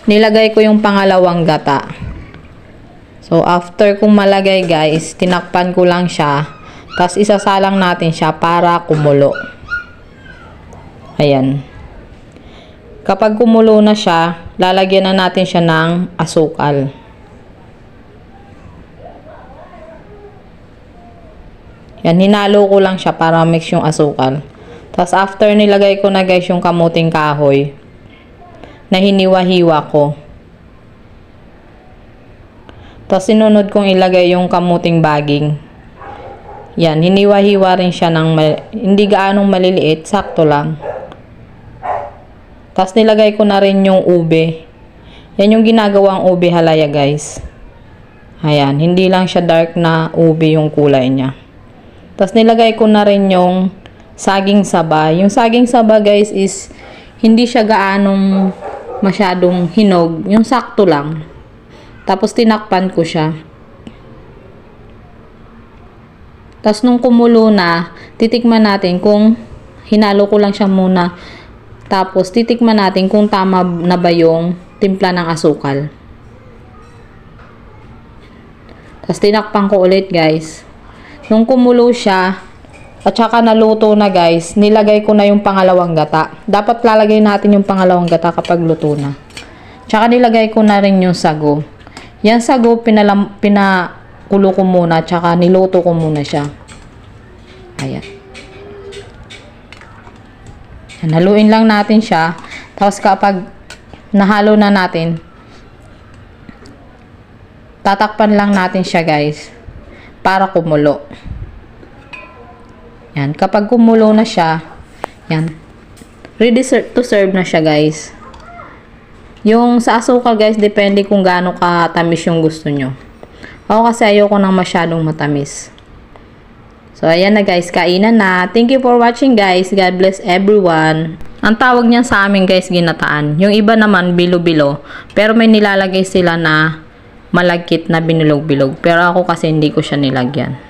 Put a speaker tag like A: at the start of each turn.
A: nilagay ko yung pangalawang gata. So, after kong malagay guys, tinakpan ko lang siya. Tapos, isasalang natin siya para kumulo. Ayan. Kapag kumulo na siya, lalagyan na natin siya ng asukal. Yan, hinalo ko lang siya para mix yung asukal. Tapos, after nilagay ko na guys yung kamuting kahoy, na hiniwa-hiwa ko. Tapos, sinunod kong ilagay yung kamuting baging. Yan, hiniwa-hiwa rin siya ng hindi gaanong maliliit, sakto lang. Tapos, nilagay ko na rin yung ube. Yan yung ginagawang ube halaya guys. Ayan, hindi lang siya dark na ube yung kulay niya. Tapos, nilagay ko na rin yung saging saba. Yung saging saba guys is hindi siya gaanong masyadong hinog. Yung sakto lang. Tapos, tinakpan ko siya. Tapos, nung kumulo na, titikman natin kung hinalo ko lang siya muna. Tapos, titikman natin kung tama na ba yung timpla ng asukal. Tapos, tinakpan ko ulit guys. Nung kumulo siya, at saka naluto na guys, nilagay ko na yung pangalawang gata. Dapat lalagay natin yung pangalawang gata kapag luto na. Tsaka nilagay ko na rin yung sago. Yan sago, pinakulo ko muna, tsaka niluto ko muna siya. Ayan. Yan, haluin lang natin siya. Tapos kapag nahalo na natin, tatakpan lang natin siya guys, para kumulo. Yan, kapag kumulo na siya, yan, ready to serve na siya guys. Yung sa asukal guys, depende kung gaano katamis yung gusto nyo. Ako kasi ayoko nang masyadong matamis. So, ayan na guys, kainan na. Thank you for watching guys. God bless everyone. Ang tawag niyan sa amin guys, ginataan. Yung iba naman, bilo-bilo. Pero may nilalagay sila na malagkit na binulog-bilog. Pero ako kasi hindi ko siya nilagyan.